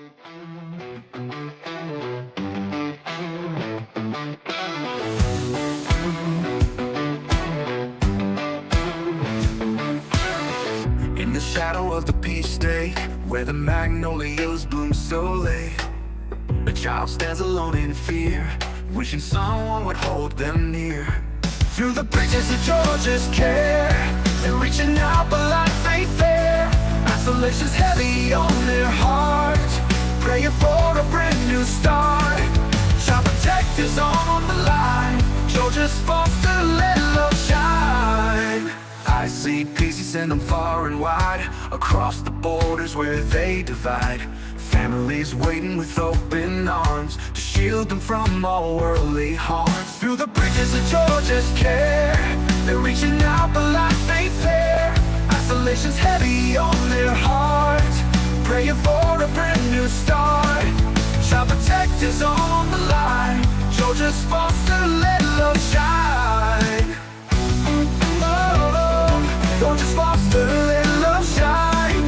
In the shadow of the peach day, where the magnolias bloom so late, a child stands alone in fear, wishing someone would hold them near. Through the bridges of Georgia's care, they're reaching out but life ain't fair. Isolation's heavy on their heart, praying for a brand new start. Child protectors on the line, Georgia's foster, let love shine. I see peace, you send them far and wide, across the borders where they divide. Families waiting with open arms to shield them from all worldly harms. Through the bridges of Georgia's care, they're reaching out but life ain't fair. Isolation's heavy on their heart, praying for a brand new start. Child protectors on the line, Georgia's foster, let love shine. Georgia's foster, let love shine.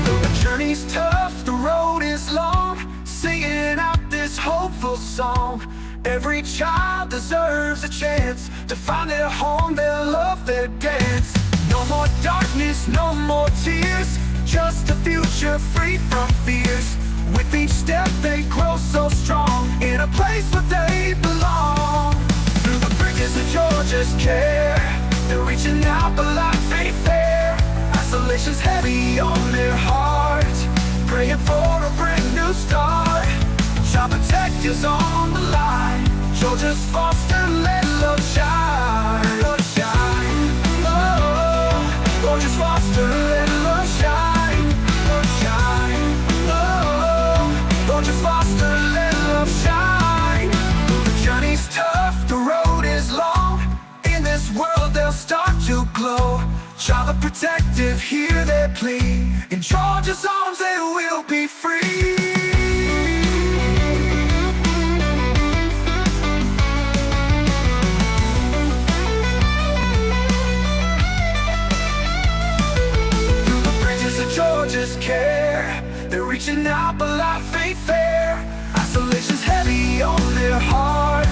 Though the journey's tough, the road is long, singing out this hopeful song. Every child deserves a chance to find their home, their love, their dance. No more darkness, no more tears, just a future free from fears. With each step they grow so strong, in a place where they belong. Through the bridges of Georgia's care, they're reaching out but life ain't fair. Isolation's heavy on their heart, praying for a brand new start. Child protectors on the line, Georgia's foster, let love shine. Love shine. Oh, Georgia's foster, let love shine. Love shine. Oh, Georgia's foster, let love shine. The journey's tough, the road is long, in this world they'll start to glow. Child protective, hear their plea, in Georgia's arms they will be free. Through the bridges of Georgia's care, they're reaching out but life ain't fair. Isolation's heavy on their heart,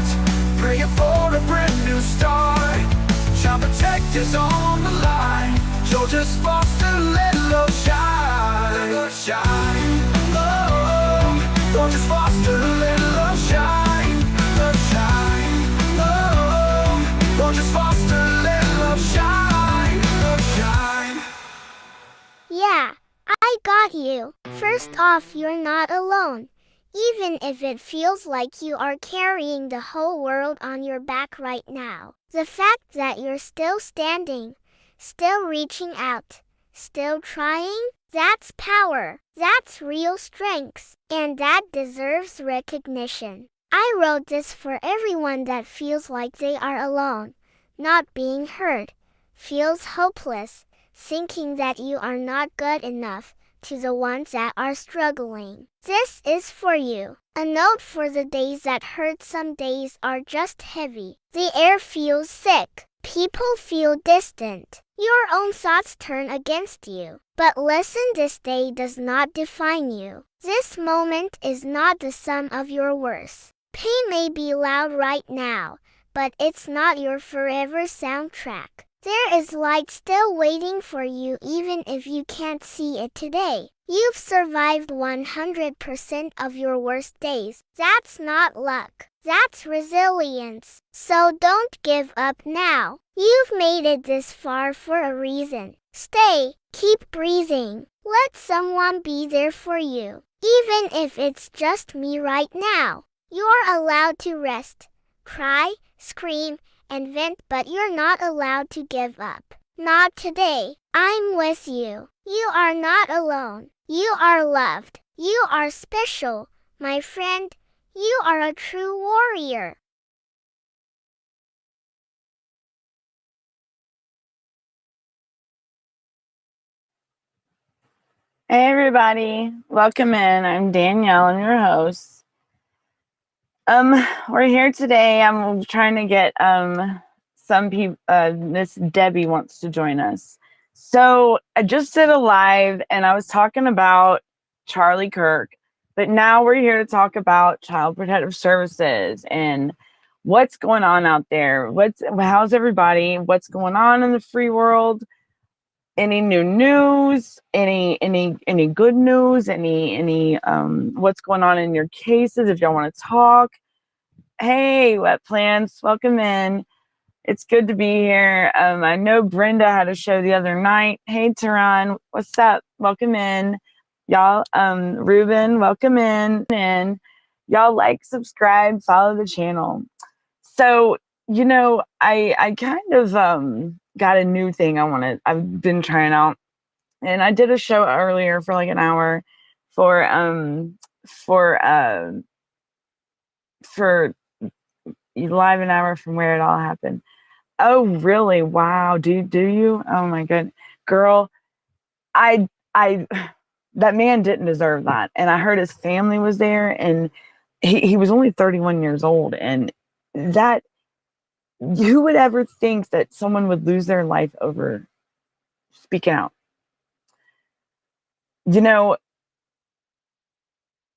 praying for a brand new start. Child protectors on the line, Georgia's foster, let love shine. Let love shine. Oh, Georgia's foster, let love shine. Love shine. Oh, Georgia's foster, let love shine. Love shine. Yeah, I got you. First off, you're not alone. Even if it feels like you are carrying the whole world on your back right now. The fact that you're still standing, still reaching out, still trying, that's power. That's real strength. And that deserves recognition. I wrote this for everyone that feels like they are alone, not being heard, feels hopeless, thinking that you are not good enough. To the ones that are struggling, this is for you. A note for the days that hurt. Some days are just heavy. The air feels sick. People feel distant. Your own thoughts turn against you. But listen, this day does not define you. This moment is not the sum of your worth. Pain may be loud right now, but it's not your forever soundtrack. There is light still waiting for you even if you can't see it today. You've survived 100% of your worst days. That's not luck. That's resilience. So don't give up now. You've made it this far for a reason. Stay. Keep breathing. Let someone be there for you. Even if it's just me right now. You're allowed to rest, cry, scream, and vent, but you're not allowed to give up. Not today. I'm with you. You are not alone. You are loved. You are special, my friend. You are a true warrior. Hey everybody, welcome in. I'm Danielle, I'm your host. We're here today. I'm trying to get some people. Miss Debbie wants to join us. So I just did a live and I was talking about Charlie Kirk, But now we're here to talk about Child Protective Services and what's going on out there. How's everybody? What's going on in the free world? Any new news? Any good news? Any what's going on in your cases? If y'all want to talk, hey, Wet Plants, welcome in. It's good to be here. I know Brenda had a show the other night. Hey, Tehran, what's up? Welcome in. Y'all, Ruben, welcome in. And y'all like, subscribe, follow the channel. So, I kind of got a new thing I've been trying out. And I did a show earlier for like an hour for live an hour from where it all happened. Oh, really? Wow. Do you? Oh my god. Girl, I that man didn't deserve that. And I heard his family was there, and he was only 31 years old. And that, who would ever think that someone would lose their life over speaking out? In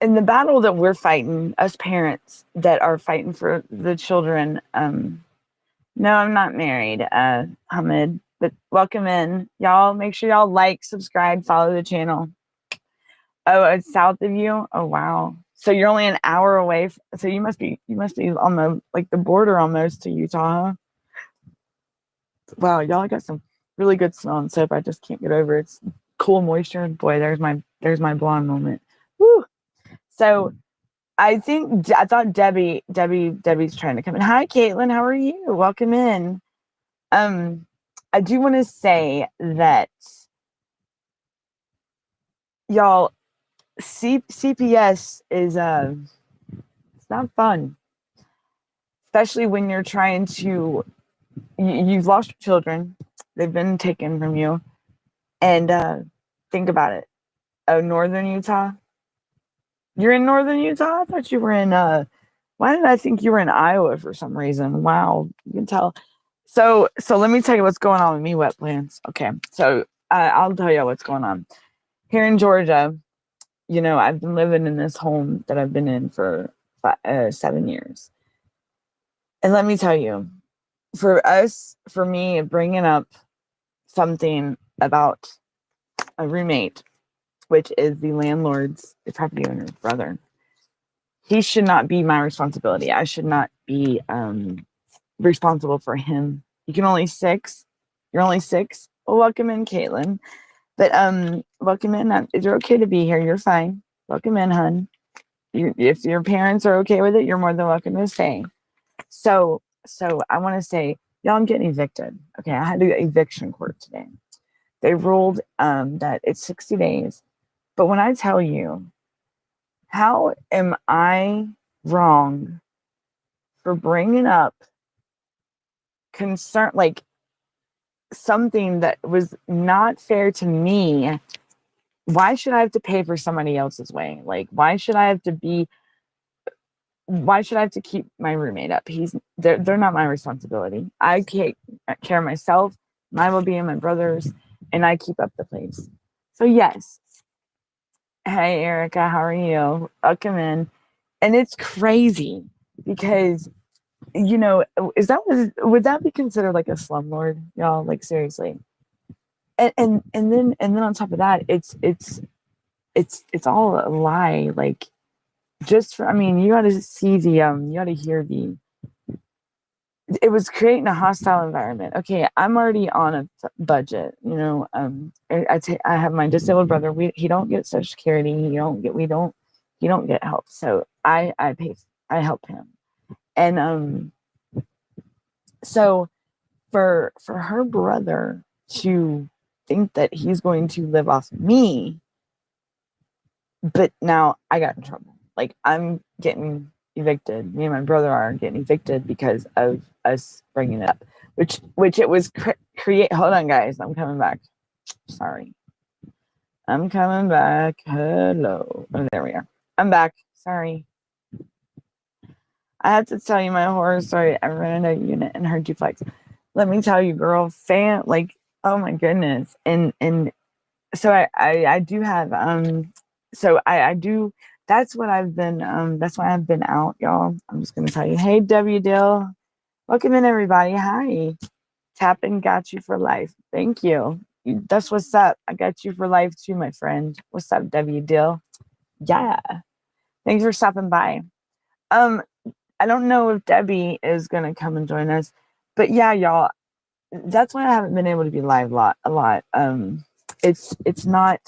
the battle that we're fighting, us parents that are fighting for the children, no, I'm not married, Hamid, but welcome in. Y'all, make sure y'all like, subscribe, follow the channel. Oh, it's south of you? Oh, wow. So you're only an hour away. So you must be on the border almost to Utah, huh? Wow, y'all got some really good smelling soap. I just can't get over it. It's cool moisture. Boy, there's my blonde moment. Woo. So I thought Debbie's trying to come in. Hi, Caitlin. How are you? Welcome in. I do want to say that, y'all, CPS is it's not fun, especially when you're trying to. You've lost your children; they've been taken from you, and think about it. Oh, Northern Utah. You're in Northern Utah? I thought you were in why did I think you were in Iowa for some reason? Wow, you can tell. So let me tell you what's going on with me, Wet Plants. Okay, so I'll tell you what's going on. Here in Georgia, I've been living in this home that I've been in for 7 years. And let me tell you, for me, bringing up something about a roommate, which is the property owner's brother, he should not be my responsibility. I should not be responsible for him. You're only 6. Well, welcome in, Caitlin. But welcome in. You're okay to be here. You're fine. Welcome in, hun. If your parents are okay with it, you're more than welcome to stay. So I want to say, y'all, I'm getting evicted. Okay, I had to go to eviction court today. They ruled that it's 60 days. But when I tell you, how am I wrong for bringing up concern, like something that was not fair to me? Why should I have to pay for somebody else's way? Like, why should I have to keep my roommate up? They're not my responsibility. I take care of myself, my well-being, and my brother's, and I keep up the place. So yes. Hey, Erica, how are you? Welcome in. And it's crazy because, would that be considered like a slumlord, y'all? Like, seriously. And then on top of that, it's all a lie. Like, you got to see you got to hear it was creating a hostile environment. Okay, I'm already on a budget. I have my disabled brother. He don't get Social Security. He don't get help. So I help him. And so for her brother to think that he's going to live off me, but now I got in trouble. Like, I'm getting evicted. Me and my brother are getting evicted because of us bringing it up, which it was create. Hold on, guys. I'm coming back. Sorry. I'm coming back. Hello. Oh, there we are. I'm back. Sorry. I have to tell you my horror story. I rented a unit in her duplex. Let me tell you, girl, oh my goodness. And so I do have, so I do that's what I've been, that's why I've been out, y'all. I'm just going to tell you, hey, W. Dill, welcome in, everybody. Hi. Tapping got you for life. Thank you. That's what's up. I got you for life too, my friend. What's up, W. Dill? Yeah. Thanks for stopping by. I don't know if Debbie is going to come and join us, but yeah, y'all, that's why I haven't been able to be live a lot. It's not,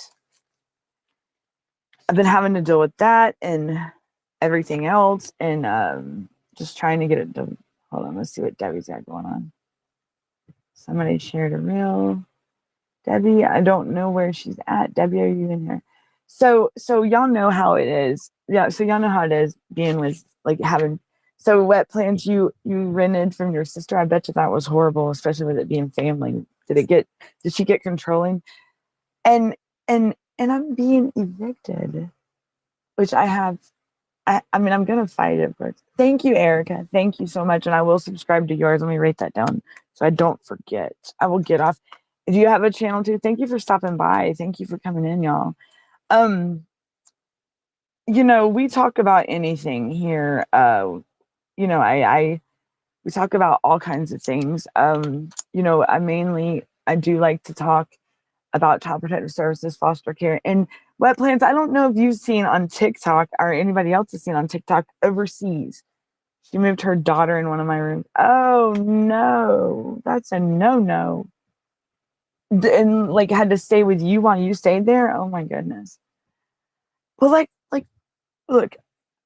I've been having to deal with that and everything else, and just trying to get it done. Hold on, let's see what Debbie's got going on. Somebody shared a reel. Debbie, I don't know where she's at. Debbie, are you in here? So y'all know how it is. Yeah, so y'all know how it is being with, like, having, so wet plants you rented from your sister. I bet you that was horrible, especially with it being family. Did she get controlling? And I'm being evicted, which I mean, I'm gonna fight it, but thank you, Erica. Thank you so much. And I will subscribe to yours. Let me write that down so I don't forget. I will get off. If you have a channel too, thank you for stopping by. Thank you for coming in, y'all. We talk about anything here. We talk about all kinds of things. I do like to talk about Child Protective Services, foster care, and wet plants. I don't know if you've seen on TikTok or anybody else has seen on TikTok overseas. She moved her daughter in one of my rooms. Oh no, that's a no. And like had to stay with you while you stayed there. Oh my goodness. Well, look,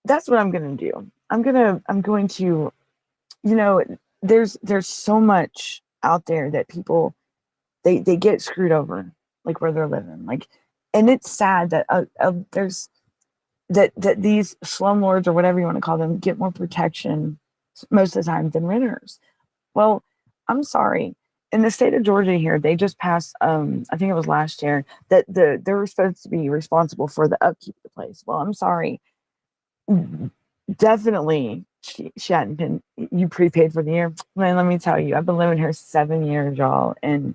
that's what I'm gonna do. I'm going to, there's so much out there that people they get screwed over, like where they're living, like, and it's sad that there's that these slumlords or whatever you want to call them get more protection most of the time than renters. Well, I'm sorry. In the state of Georgia here, they just passed, I think it was last year, that they're supposed to be responsible for the upkeep of the place. Well, I'm sorry. Definitely, she hadn't been, you prepaid for the year. Man, let me tell you, I've been living here 7 years, y'all. And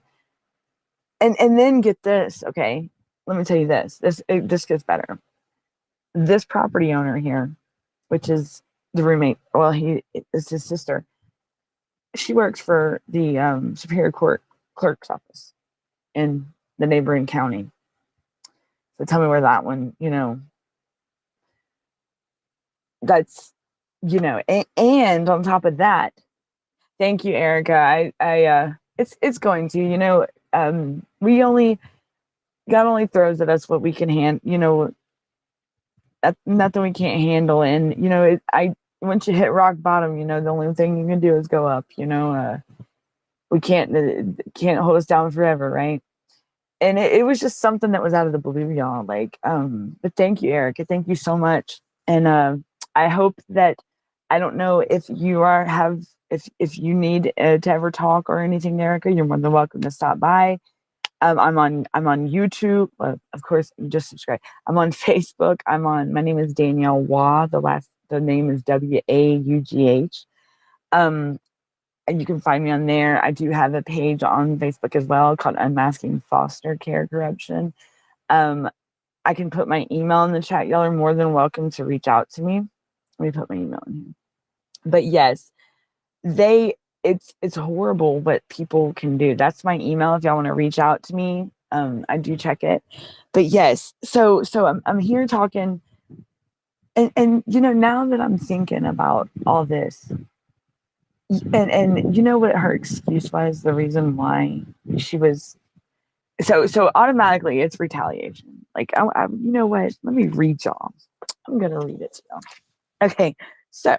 then get this, okay? Let me tell you this. This gets better. This property owner here, which is the roommate, well, it's his sister. She works for the Superior Court clerk's office in the neighboring county. So tell me where that one, that's, and on top of that, thank you, Erica. It's going to, God only throws at us what we can handle, nothing we can't handle. And, once you hit rock bottom, the only thing you can do is go up, we can't hold us down forever. Right. And it was just something that was out of the blue, y'all. Like, but thank you, Erica. Thank you so much. And I hope that, I don't know if you if you need to ever talk or anything, Erica, you're more than welcome to stop by. I'm on YouTube. Of course, you just subscribe. I'm on Facebook. My name is Danielle Waugh. The name is Waugh. And you can find me on there. I do have a page on Facebook as well called Unmasking Foster Care Corruption. I can put my email in the chat. Y'all are more than welcome to reach out to me. Let me put my email in here. But yes, it's horrible what people can do. That's my email if y'all want to reach out to me. I do check it. But yes, so I'm here talking, and now that I'm thinking about all this, and what her excuse was, the reason why she was so automatically it's retaliation. Like, you know what? Let me read y'all. I'm gonna read it to y'all. Okay, so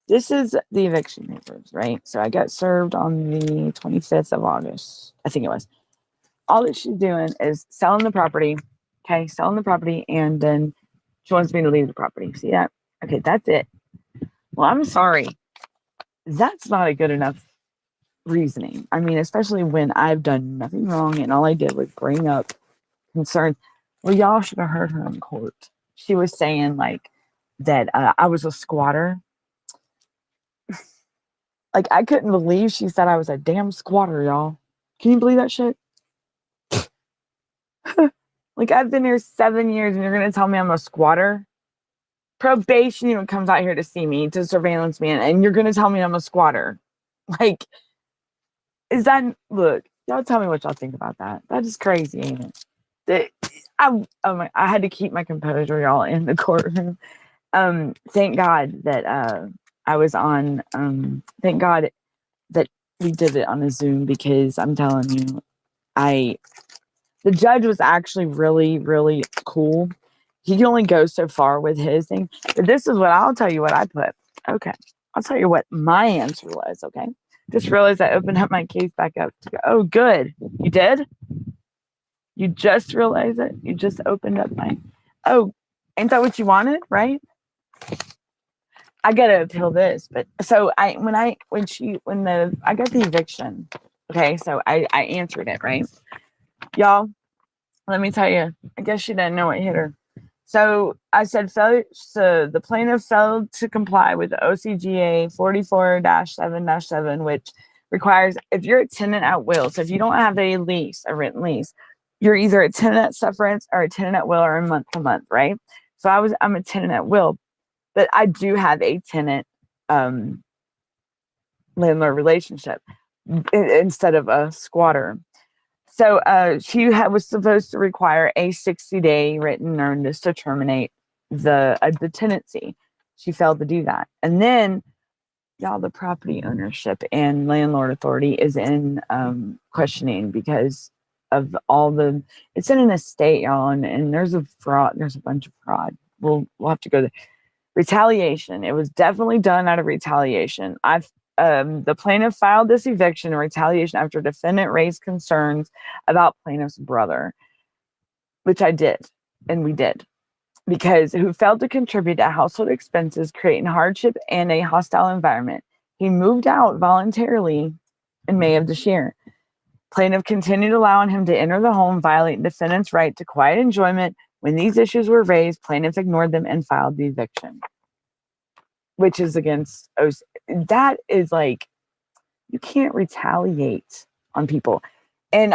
this is the eviction papers, right? So I got served on the 25th of August, I think it was. All that she's doing is selling the property, okay? Selling the property, and then she wants me to leave the property. See that? Okay, that's it. Well, I'm sorry. That's not a good enough reasoning. I mean, especially when I've done nothing wrong and all I did was bring up concerns. Well, y'all should have heard her in court. She was saying, like, that I was a squatter. Like, I couldn't believe she said I was a damn squatter, y'all. Can you believe that shit? Like, I've been here 7 years and you're going to tell me I'm a squatter? Probation even comes out here to see me, to surveillance me, and you're gonna tell me I'm a squatter. Like, is that, look, y'all tell me what y'all think about that. That is crazy, ain't it? I had to keep my composure, y'all, in the courtroom. Thank God that I was on. Thank God that we did it on a Zoom, because I'm telling you, the judge was actually really, really cool. He can only go so far with his thing, but this is what I'll tell you what I put. Okay, I'll tell you what my answer was. Okay, just realized I opened up my case back up to go. Oh, good, you did. You just realized it. You just opened up my. Oh, ain't that what you wanted, right? I gotta appeal this, but so I got the eviction. Okay, so I answered it, right, y'all. Let me tell you, I guess she didn't know what hit her. So I said, so the plaintiff failed to comply with the OCGA 44-7-7, which requires, if you're a tenant at will, so if you don't have a lease, a written lease, you're either a tenant at sufferance or a tenant at will, or a month to month, right? So I'm a tenant at will, but I do have a tenant landlord relationship instead of a squatter. So she was supposed to require a 60-day written notice to terminate the tenancy. She failed to do that. And then, y'all, the property ownership and landlord authority is in questioning because of it's in an estate, y'all, and there's a fraud. There's a bunch of fraud. We'll have to go there. Retaliation. It was definitely done out of retaliation. The plaintiff filed this eviction in retaliation after defendant raised concerns about plaintiff's brother, which I did, and we did, because who failed to contribute to household expenses, creating hardship and a hostile environment. He moved out voluntarily in May of this year. Plaintiff continued allowing him to enter the home, violating defendant's right to quiet enjoyment. When these issues were raised, plaintiff ignored them and filed the eviction, which is against that is like, you can't retaliate on people. And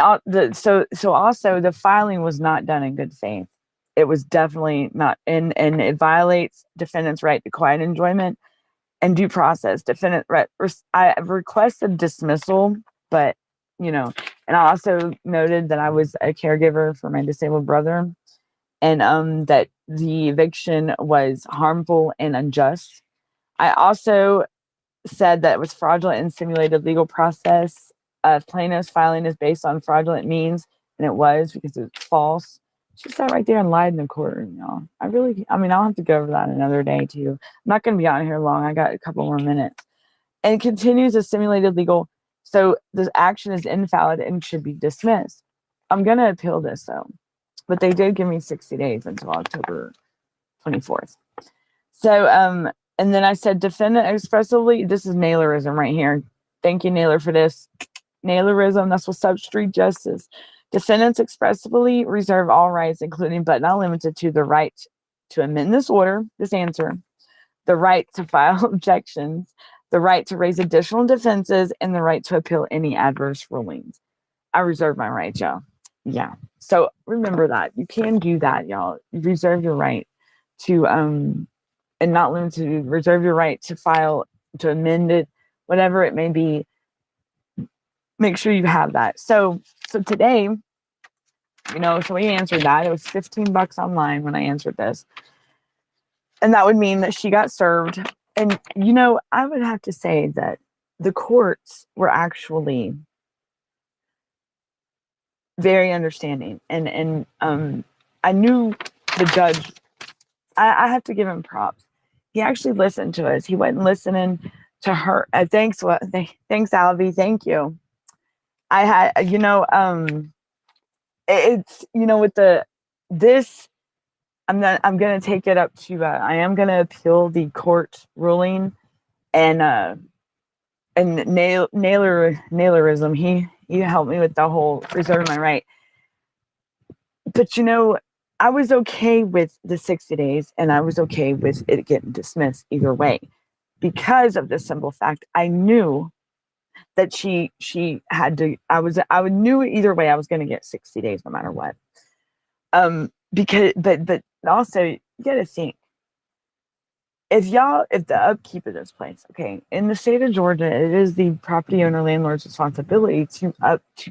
so also the filing was not done in good faith. It was definitely not, and it violates defendant's right to quiet enjoyment and due process. I requested dismissal, but and I also noted that I was a caregiver for my disabled brother, and that the eviction was harmful and unjust. I also said that it was fraudulent and simulated legal process. Plaintiff's filing is based on fraudulent means, and it was, because it's false. She sat right there and lied in the courtroom, y'all. I'll have to go over that another day too. I'm not going to be on here long. I got a couple more minutes. And it continues as simulated legal. So this action is invalid and should be dismissed. I'm going to appeal this though, but they did give me 60 days until October 24th. So, and then I said, defendant expressively, this is Nailerism right here. Thank you, Naylor, for this. Nailerism, that's what's up, street justice. Defendants expressively reserve all rights, including but not limited to the right to amend this order, this answer, the right to file objections, the right to raise additional defenses, and the right to appeal any adverse rulings. I reserve my right, y'all. Yeah. So remember that. You can do that, y'all. You reserve your right to and not limited to, reserve your right to file, to amend it, whatever it may be. Make sure you have that. So today, so we answered that. It was $15 online when I answered this. And that would mean that she got served. And, I would have to say that the courts were actually very understanding. And I knew the judge, I have to give him props. He actually listened to us. He wasn't listening to her. Thanks, Alvy. Thank you. I had, it's, with this, I'm going to take it up to, I am going to appeal the court ruling, and Nailerism, he helped me with the whole reserve my right. But, I was okay with the 60 days, and I was okay with it getting dismissed either way, because of the simple fact I knew that she had to, I knew either way I was going to get 60 days no matter what. Because, but also you got to think, if the upkeep of this place, okay, in the state of Georgia, it is the property owner landlord's responsibility to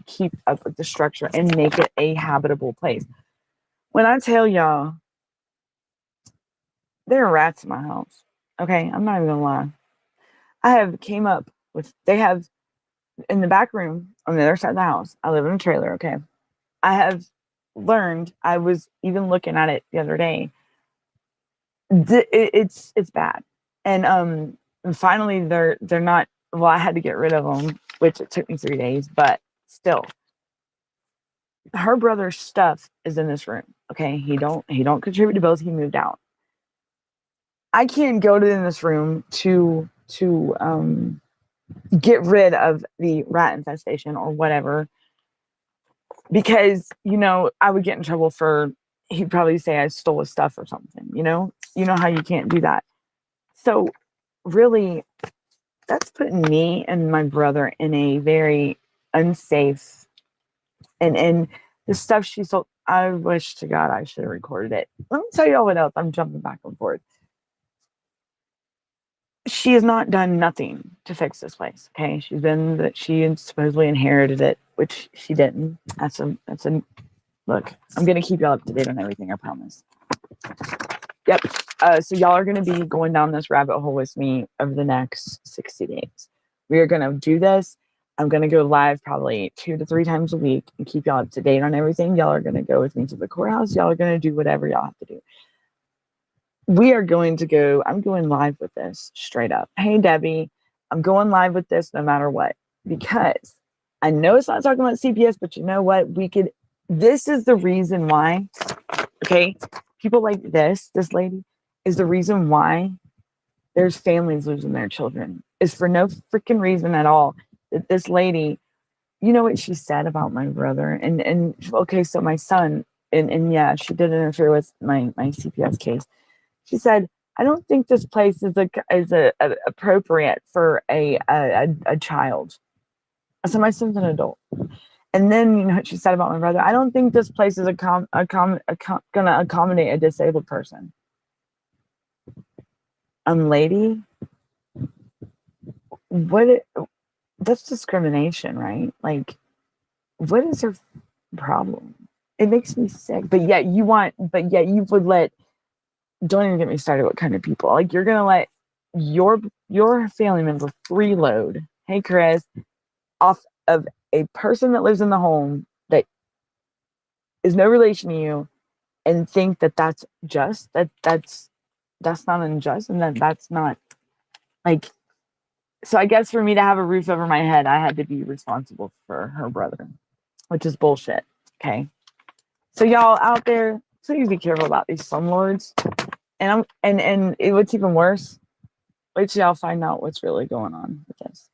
keep up with the structure and make it a habitable place. When I tell y'all, there are rats in my house. Okay, I'm not even gonna lie. I have came up with they have in the back room on the other side of the house. I live in a trailer. Okay, I have learned. I was even looking at it the other day. It's bad, and finally they're not. Well, I had to get rid of them, which it took me 3 days, but still, her brother's stuff is in this room. Okay, he don't contribute to bills. He moved out. I can't go to in this room to get rid of the rat infestation or whatever, because I would get in trouble for, he'd probably say I stole his stuff or something. You know how you can't do that. So really, that's putting me and my brother in a very unsafe, and the stuff she sold. I wish to God I should have recorded it. Let me tell you all what else. I'm jumping back and forth. She has not done nothing to fix this place. Okay, she supposedly inherited it, which she didn't. That's a look. I'm gonna keep y'all up to date on everything. I promise. Yep. So y'all are gonna be going down this rabbit hole with me over the next 60 days. We are gonna do this. I'm gonna go live probably 2 to 3 times a week and keep y'all up to date on everything. Y'all are gonna go with me to the courthouse. Y'all are gonna do whatever y'all have to do. We are going to go, I'm going live with this straight up. Hey, Debbie, I'm going live with this no matter what, because I know it's not talking about CPS, but you know what? This is the reason why, okay? People like this lady is the reason why there's families losing their children, is for no freaking reason at all. That this lady, you know what she said about my brother? And okay, so my son, and yeah, she did interfere with my CPS case. She said, "I don't think this place is appropriate for a child." I said, "My son's an adult." And then what she said about my brother. "I don't think this place is gonna accommodate a disabled person." Lady, that's discrimination, right? Like, what is her problem? It makes me sick. But yet you would let. Don't even get me started. What kind of people? Like, you're gonna let your family member freeload, hey Chris, off of a person that lives in the home that is no relation to you, and think that that's just that's not unjust, and that's not like. So I guess for me to have a roof over my head, I had to be responsible for her brother, which is bullshit. Okay, so y'all out there, please be careful about these slumlords. And what's even worse, wait till y'all find out what's really going on with this.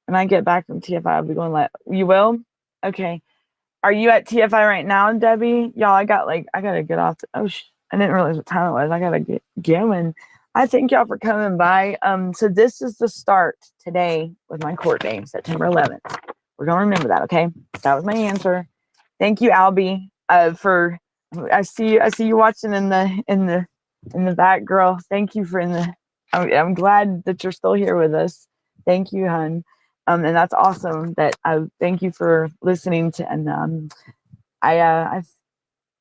When I get back from TFI, I'll be going you will? Okay. Are you at TFI right now, Debbie? Y'all, I gotta get off. I didn't realize what time it was. I gotta get going. I thank y'all for coming by. So this is the start today with my court date, September 11th. We're gonna remember that, okay? That was my answer. Thank you, Albie, for. I see you watching in the back, girl. Thank you for I'm glad that you're still here with us. Thank you, hon. And that's awesome. Thank you for listening to, and I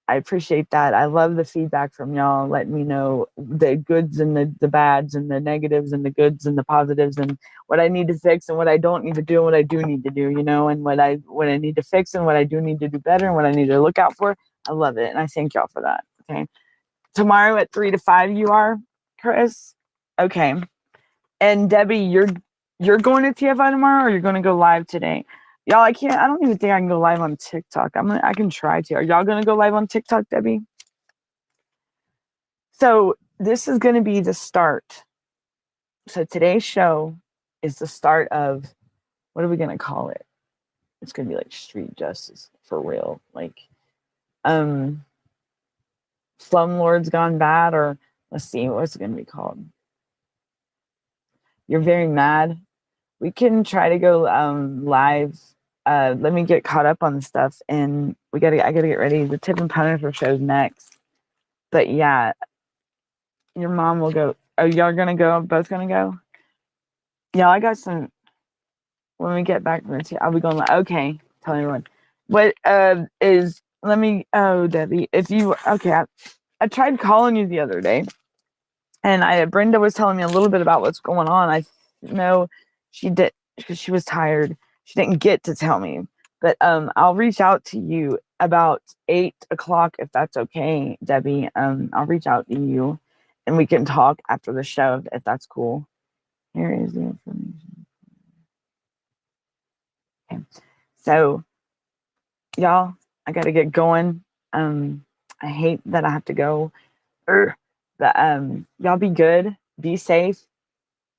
appreciate that. I love the feedback from y'all, letting me know the goods and the bads and the negatives and the goods and the positives, and what I need to fix and what I don't need to do and what I do need to do, and what I need to fix and what I do need to do better and what I need to look out for. I love it. And I thank y'all for that. Okay. Tomorrow at 3 to 5, you are, Chris? Okay. And Debbie, you're going to TFI tomorrow, or you're going to go live today? Y'all, I don't even think I can go live on TikTok. I can try to. Are y'all going to go live on TikTok, Debbie? So this is going to be the start. So today's show is the start of, what are we going to call it? It's going to be like street justice for real. Like, slumlords gone bad, or let's see, what's it going to be called? You're very mad. We can try to go live. Let me get caught up on the stuff, and I gotta get ready. The Tip and Punisher show's next. But yeah, your mom will go. Oh, y'all gonna go? Both gonna go? Yeah, I got some. When we get back from the I'll be going like, okay, tell everyone. What is, let me, oh, Debbie, if you, okay, I tried calling you the other day, and Brenda was telling me a little bit about what's going on. I know she did, because she was tired. She didn't get to tell me, but I'll reach out to you about 8 o'clock, if that's okay, Debbie. I'll reach out to you, and we can talk after the show, if that's cool. Here is the information. Okay. So, y'all, I gotta get going. I hate that I have to go. But y'all be good, be safe,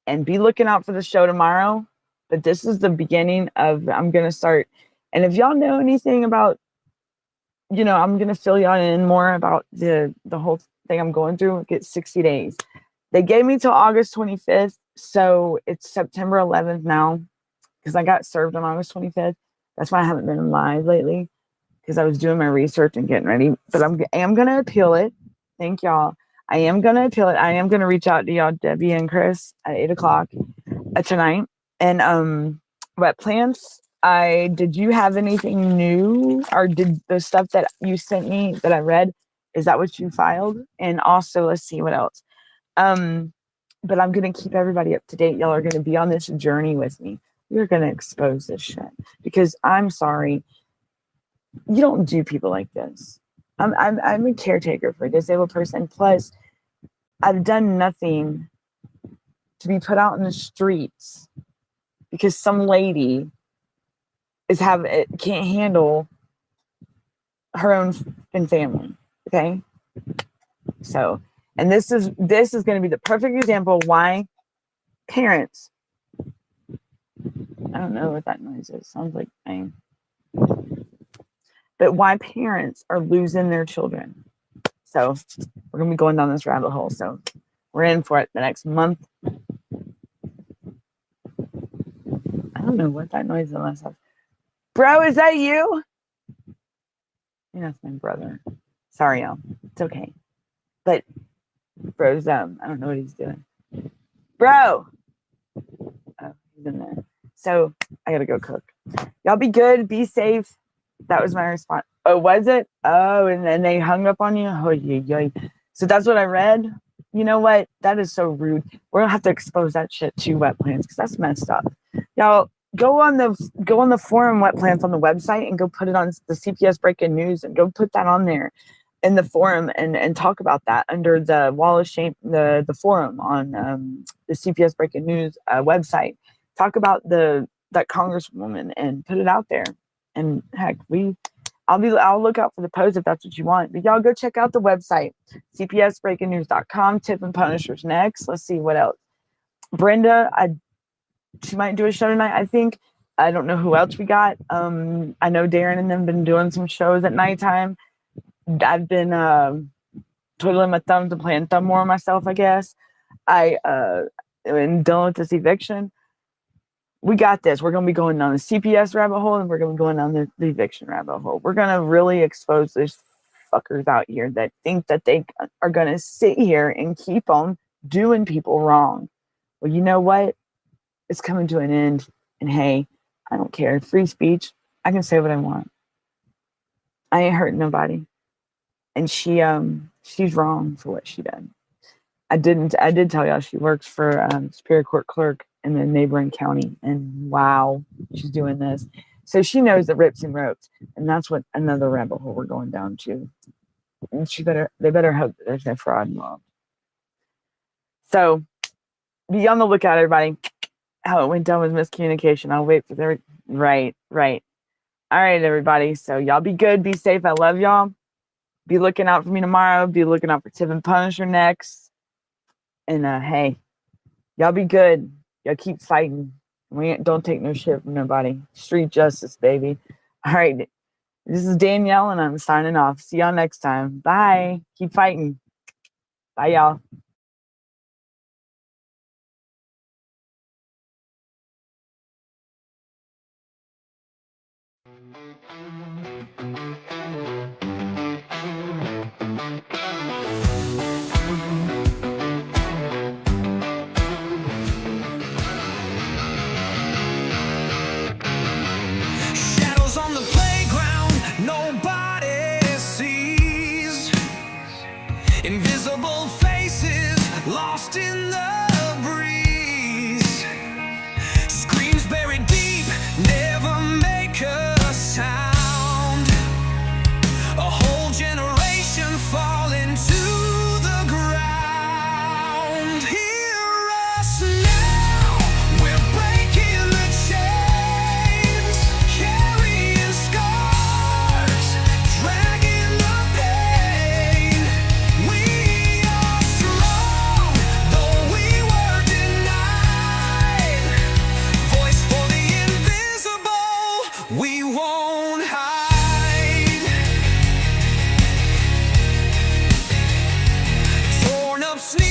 and be looking out for the show tomorrow. But this is the beginning of, I'm gonna start. And if y'all know anything about, I'm gonna fill y'all in more about the whole thing I'm going through. Get 60 days. They gave me till August 25th, so it's September 11th now, because I got served on August 25th. That's why I haven't been live lately, because I was doing my research and getting ready. But I am going to appeal it. Thank y'all. I am going to appeal it. I am going to reach out to y'all, Debbie and Chris, at 8 o'clock tonight. And wet plants, did you have anything new? Or did the stuff that you sent me that I read, is that what you filed? And also, let's see what else. But I'm going to keep everybody up to date. Y'all are going to be on this journey with me. We're going to expose this shit, because I'm sorry. You don't do people like this. I'm a caretaker for a disabled person. Plus, I've done nothing to be put out in the streets because some lady can't handle her own family. Okay, so, and this is going to be the perfect example of why parents. I don't know what that noise is. Sounds like pain. But why parents are losing their children. So we're going to be going down this rabbit hole. So we're in for it the next month. I don't know what that noise is unless Bro, is that you? Yeah, that's my brother. Sorry, y'all. It's okay. But bro's, I don't know what he's doing. Bro! Oh, he's in there. So I got to go cook. Y'all be good. Be safe. That was my response. Oh, was it? Oh, and then they hung up on you? Oh, yeah. So that's what I read. You know what? That is so rude. We're gonna have to expose that shit to wet plants, because that's messed up. Y'all go on the forum wet plants on the website and go put it on the CPS breaking news and go put that on there in the forum and talk about that under the wall of shame, the forum on the CPS breaking news website. Talk about that congresswoman and put it out there. And heck, I'll look out for the post if that's what you want. But y'all go check out the website, cpsbreakingnews.com. Tip and Punishers next. Let's see what else. Brenda, she might do a show tonight, I think. I don't know who else we got. I know Darren and them been doing some shows at nighttime. I've been twiddling my thumbs and playing thumb war myself, I guess. And dealing with this eviction. We got this. We're going to be going down the CPS rabbit hole, and we're going to be going down the eviction rabbit hole. We're going to really expose these fuckers out here that think that they are going to sit here and keep on doing people wrong. Well, you know what? It's coming to an end. And hey, I don't care. Free speech. I can say what I want. I ain't hurting nobody. And she's wrong for what she did. I did tell y'all she works for Superior Court clerk in the neighboring county, and wow, she's doing this. So she knows the rips and ropes, and that's what another rabbit hole we're going down to. And they better hope that there's no fraud involved. So be on the lookout, everybody. How it went down with miscommunication. I'll wait for their right. All right, everybody. So y'all be good, be safe. I love y'all. Be looking out for me tomorrow. Be looking out for Tip and Punisher next. And hey, y'all be good. Y'all keep fighting. Don't take no shit from nobody. Street justice, baby. All right. This is Danielle, and I'm signing off. See y'all next time. Bye. Keep fighting. Bye, y'all. Invisible faces lost in the breeze. Screams buried deep, never make a sound. A whole generation falling to the ground. Hear us now, we're breaking the chains, carrying scars, dragging the pain. We are strong, though we were denied. Voice for the invisible, we won't hide. Torn up sleep.